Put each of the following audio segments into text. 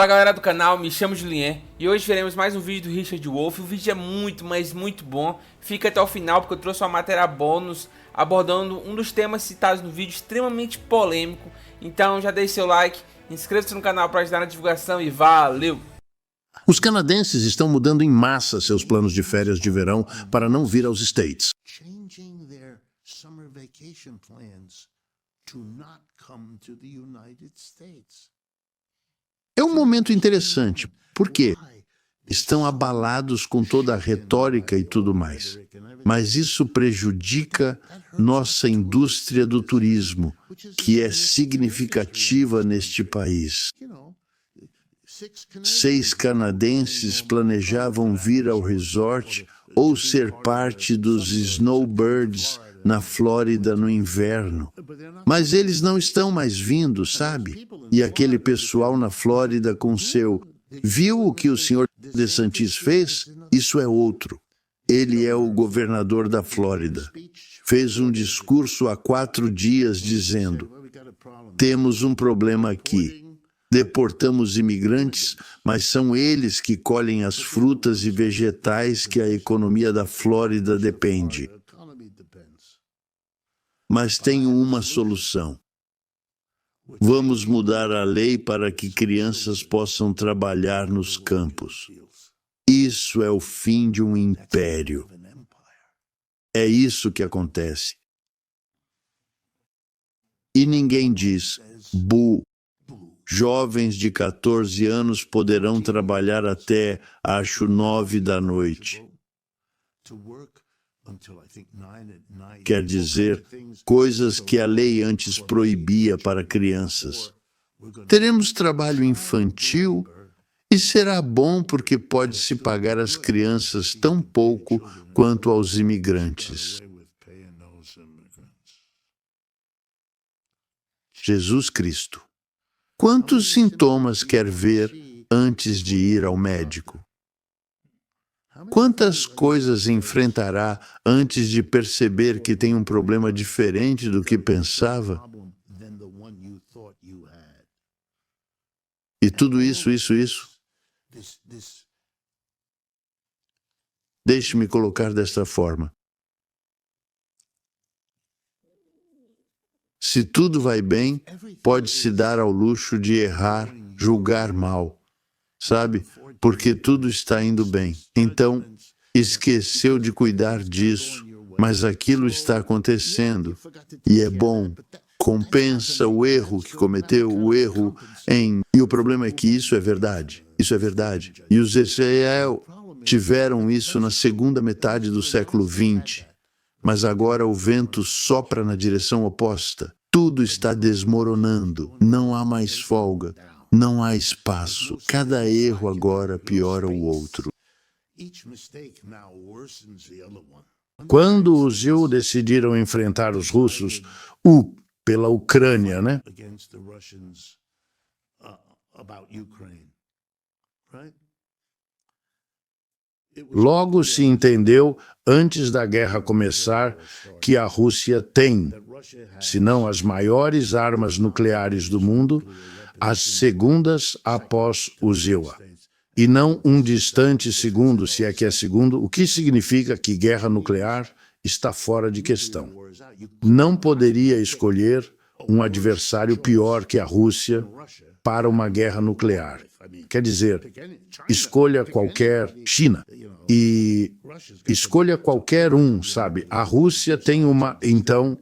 Fala galera do canal, me chamo Julien e hoje veremos mais um vídeo do Richard Wolff. O vídeo é muito, mas muito bom. Fica até o final porque eu trouxe uma matéria bônus abordando um dos temas citados no vídeo, extremamente polêmico. Então já deixe seu like, inscreva-se no canal para ajudar na divulgação e valeu! Os canadenses estão mudando em massa seus planos de férias de verão para não vir aos States. Changing their summer vacation plans to not come to the United States. É um momento interessante, porque estão abalados com toda a retórica e tudo mais. Mas isso prejudica nossa indústria do turismo, que é significativa neste país. 6 canadenses planejavam vir ao resort ou ser parte dos Snowbirds na Flórida no inverno. Mas eles não estão mais vindo, sabe? E aquele pessoal na Flórida com seu... Viu o que o senhor DeSantis fez? Isso é outro. Ele é o governador da Flórida. Fez um discurso há 4 dias dizendo: temos um problema aqui. Deportamos imigrantes, mas são eles que colhem as frutas e vegetais que a economia da Flórida depende. Mas tenho uma solução. Vamos mudar a lei para que crianças possam trabalhar nos campos. Isso é o fim de um império. É isso que acontece. E ninguém diz, bu. Jovens de 14 anos poderão trabalhar até, acho, 9 da noite. Quer dizer, coisas que a lei antes proibia para crianças. Teremos trabalho infantil e será bom porque pode-se pagar às crianças tão pouco quanto aos imigrantes. Jesus Cristo. Quantos sintomas quer ver antes de ir ao médico? Quantas coisas enfrentará antes de perceber que tem um problema diferente do que pensava? E tudo isso. Deixe-me colocar desta forma. Se tudo vai bem, pode-se dar ao luxo de errar, julgar mal, sabe? Porque tudo está indo bem. Então, esqueceu de cuidar disso, mas aquilo está acontecendo. E é bom, compensa o erro que cometeu, o erro em... E o problema é que isso é verdade. Isso é verdade. E os Israel tiveram isso na segunda metade do século XX. Mas agora o vento sopra na direção oposta. Tudo está desmoronando. Não há mais folga. Não há espaço. Cada erro agora piora o outro. Quando os Jew decidiram enfrentar os russos, pela Ucrânia, né? Logo se entendeu, antes da guerra começar, que a Rússia tem, se não as maiores armas nucleares do mundo, as segundas após o ZEUA. E não um distante segundo, se é que é segundo, o que significa que guerra nuclear está fora de questão. Não poderia escolher um adversário pior que a Rússia para uma guerra nuclear. Quer dizer, escolha qualquer China e escolha qualquer um, sabe? A Rússia tem uma, então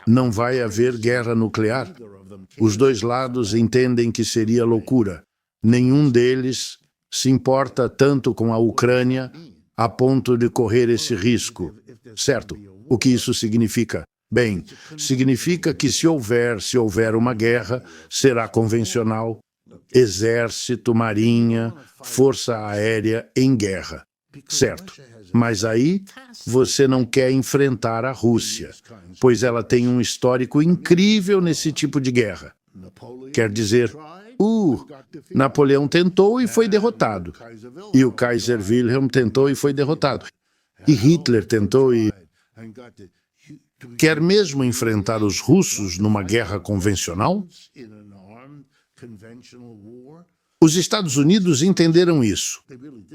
não vai haver guerra nuclear. Os dois lados entendem que seria loucura. Nenhum deles se importa tanto com a Ucrânia a ponto de correr esse risco, certo? O que isso significa? Bem, significa que se houver uma guerra, será convencional, exército, marinha, força aérea em guerra, certo? Mas aí você não quer enfrentar a Rússia, pois ela tem um histórico incrível nesse tipo de guerra. Quer dizer, Napoleão tentou e foi derrotado. E o Kaiser Wilhelm tentou e foi derrotado. E Hitler tentou e... Quer mesmo enfrentar os russos numa guerra convencional? Os Estados Unidos entenderam isso.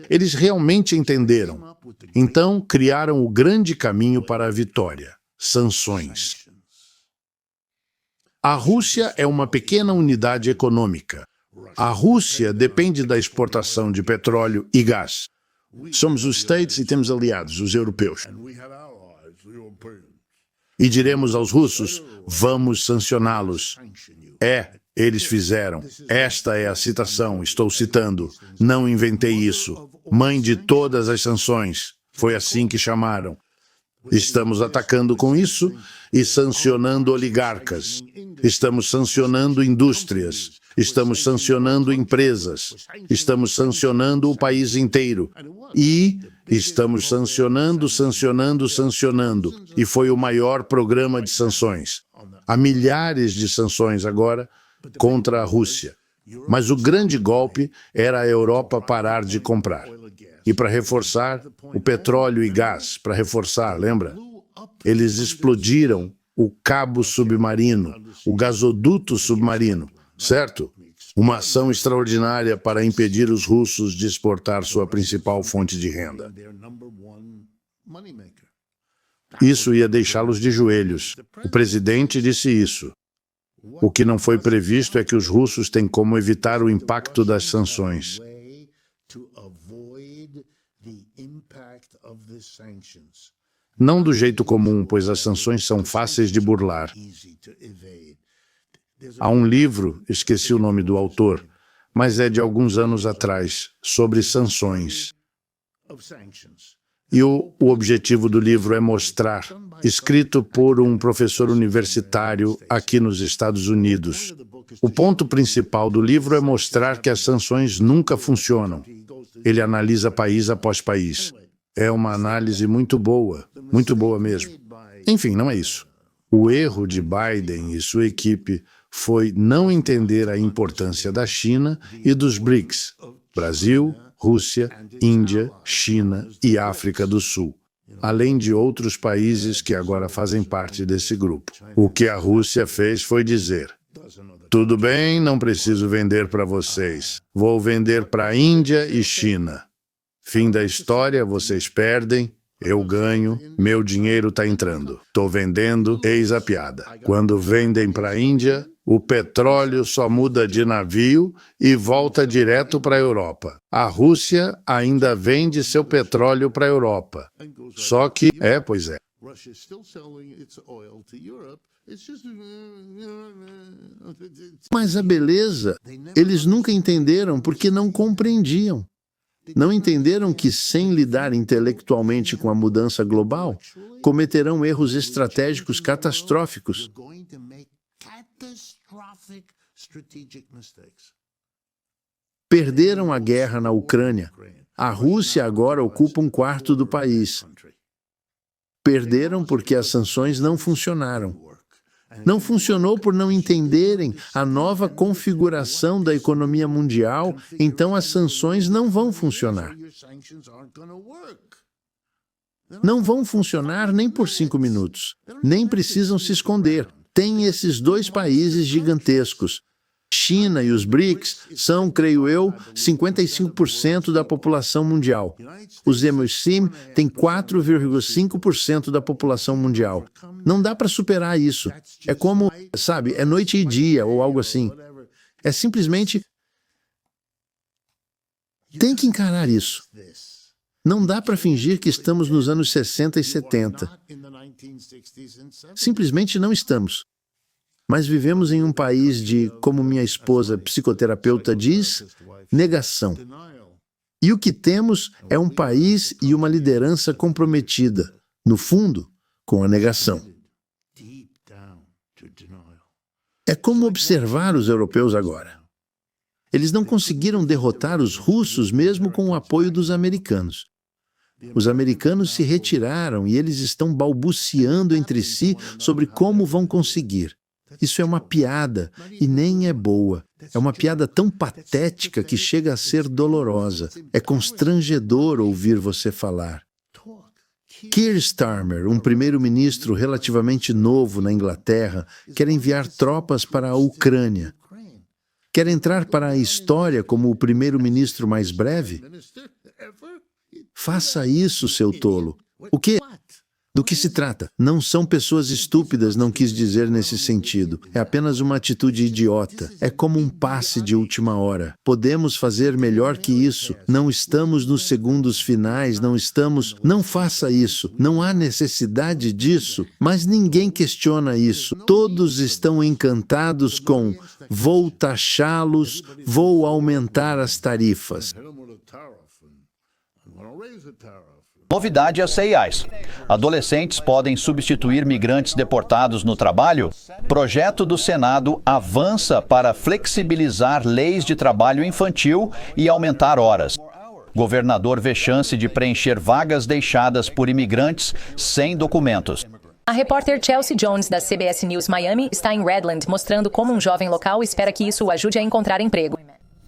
Eles realmente entenderam. Então, criaram o grande caminho para a vitória: sanções. A Rússia é uma pequena unidade econômica. A Rússia depende da exportação de petróleo e gás. Somos os States e temos aliados, os europeus. E diremos aos russos: vamos sancioná-los. Eles fizeram. Esta é a citação, estou citando. Não inventei isso. Mãe de todas as sanções. Foi assim que chamaram. Estamos atacando com isso e sancionando oligarcas. Estamos sancionando indústrias. Estamos sancionando empresas. Estamos sancionando o país inteiro. E estamos sancionando. E foi o maior programa de sanções. Há milhares de sanções agora contra a Rússia. Mas o grande golpe era a Europa parar de comprar. E para reforçar, o petróleo e gás, para reforçar, lembra? Eles explodiram o cabo submarino, o gasoduto submarino, certo? Uma ação extraordinária para impedir os russos de exportar sua principal fonte de renda. Isso ia deixá-los de joelhos. O presidente disse isso. O que não foi previsto é que os russos têm como evitar o impacto das sanções. Não do jeito comum, pois as sanções são fáceis de burlar. Há um livro, esqueci o nome do autor, mas é de alguns anos atrás, sobre sanções. E o objetivo do livro é mostrar, escrito por um professor universitário aqui nos Estados Unidos. O ponto principal do livro é mostrar que as sanções nunca funcionam. Ele analisa país após país. É uma análise muito boa mesmo. Enfim, não é isso. O erro de Biden e sua equipe foi não entender a importância da China e dos BRICS: Brasil, Rússia, Índia, China e África do Sul, além de outros países que agora fazem parte desse grupo. O que a Rússia fez foi dizer: tudo bem, não preciso vender para vocês. Vou vender para a Índia e China. Fim da história, vocês perdem, eu ganho, meu dinheiro está entrando. Estou vendendo, eis a piada. Quando vendem para a Índia, o petróleo só muda de navio e volta direto para a Europa. A Rússia ainda vende seu petróleo para a Europa. Só que, pois é. Mas a beleza, eles nunca entenderam porque não compreendiam. Não entenderam que, sem lidar intelectualmente com a mudança global, cometerão erros estratégicos catastróficos. Perderam a guerra na Ucrânia. A Rússia agora ocupa um quarto do país. Perderam porque as sanções não funcionaram. Não funcionou por não entenderem a nova configuração da economia mundial, então as sanções não vão funcionar. Não vão funcionar nem por 5 minutos. Nem precisam se esconder. Tem esses 2 países gigantescos. China e os BRICS são, creio eu, 55% da população mundial. Os MSCIM têm 4,5% da população mundial. Não dá para superar isso. É como, sabe, é noite e dia ou algo assim. É simplesmente... Tem que encarar isso. Não dá para fingir que estamos nos anos 60 e 70. Simplesmente não estamos. Mas vivemos em um país de, como minha esposa psicoterapeuta diz, negação. E o que temos é um país e uma liderança comprometida, no fundo, com a negação. É como observar os europeus agora. Eles não conseguiram derrotar os russos mesmo com o apoio dos americanos. Os americanos se retiraram e eles estão balbuciando entre si sobre como vão conseguir. Isso é uma piada, e nem é boa. É uma piada tão patética que chega a ser dolorosa. É constrangedor ouvir você falar. Keir Starmer, um primeiro-ministro relativamente novo na Inglaterra, quer enviar tropas para a Ucrânia. Quer entrar para a história como o primeiro-ministro mais breve? Faça isso, seu tolo. O quê? Do que se trata? Não são pessoas estúpidas, não quis dizer nesse sentido. É apenas uma atitude idiota. É como um passe de última hora. Podemos fazer melhor que isso. Não estamos nos segundos finais, não estamos... Não faça isso. Não há necessidade disso. Mas ninguém questiona isso. Todos estão encantados com vou taxá-los, vou aumentar as tarifas. Novidade às CIAs. Adolescentes podem substituir migrantes deportados no trabalho? Projeto do Senado avança para flexibilizar leis de trabalho infantil e aumentar horas. Governador vê chance de preencher vagas deixadas por imigrantes sem documentos. A repórter Chelsea Jones, da CBS News Miami, está em Redland, mostrando como um jovem local espera que isso o ajude a encontrar emprego.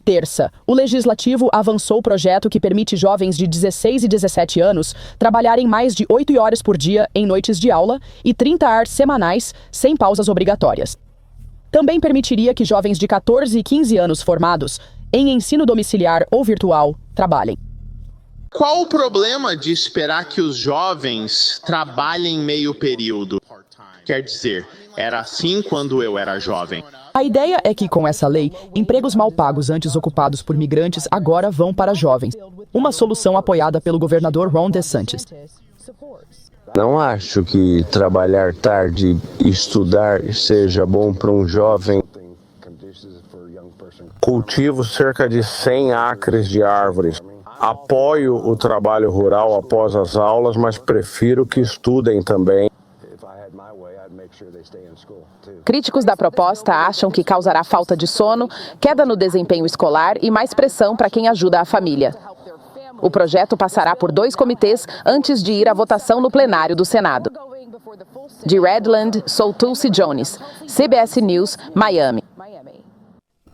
Terça, o Legislativo avançou o projeto que permite jovens de 16 e 17 anos trabalharem mais de 8 horas por dia em noites de aula e 30 horas semanais, sem pausas obrigatórias. Também permitiria que jovens de 14 e 15 anos formados em ensino domiciliar ou virtual trabalhem. Qual o problema de esperar que os jovens trabalhem meio período? Quer dizer, era assim quando eu era jovem. A ideia é que, com essa lei, empregos mal pagos antes ocupados por migrantes agora vão para jovens. Uma solução apoiada pelo governador Ron DeSantis. Não acho que trabalhar tarde e estudar seja bom para um jovem. Cultivo cerca de 100 acres de árvores. Apoio o trabalho rural após as aulas, mas prefiro que estudem também. Críticos da proposta acham que causará falta de sono, queda no desempenho escolar e mais pressão para quem ajuda a família. O projeto passará por 2 comitês antes de ir à votação no plenário do Senado. De Redland, sou Tulsi Jones, CBS News, Miami.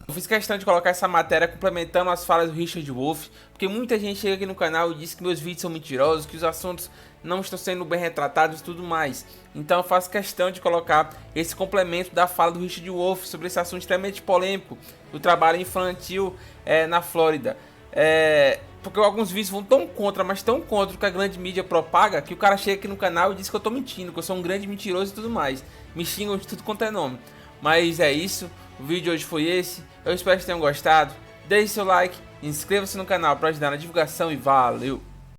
Eu fiz questão de colocar essa matéria complementando as falas do Richard Wolff, porque muita gente chega aqui no canal e diz que meus vídeos são mentirosos, que os assuntos não estão sendo bem retratados e tudo mais. Então eu faço questão de colocar esse complemento da fala do Richard Wolff sobre esse assunto extremamente polêmico do trabalho infantil na Flórida. Porque alguns vídeos vão tão contra, mas tão contra o que a grande mídia propaga, que o cara chega aqui no canal e diz que eu tô mentindo, que eu sou um grande mentiroso e tudo mais. Me xingam de tudo quanto é nome. Mas é isso, o vídeo de hoje foi esse. Eu espero que tenham gostado. Deixe seu like, inscreva-se no canal para ajudar na divulgação e valeu!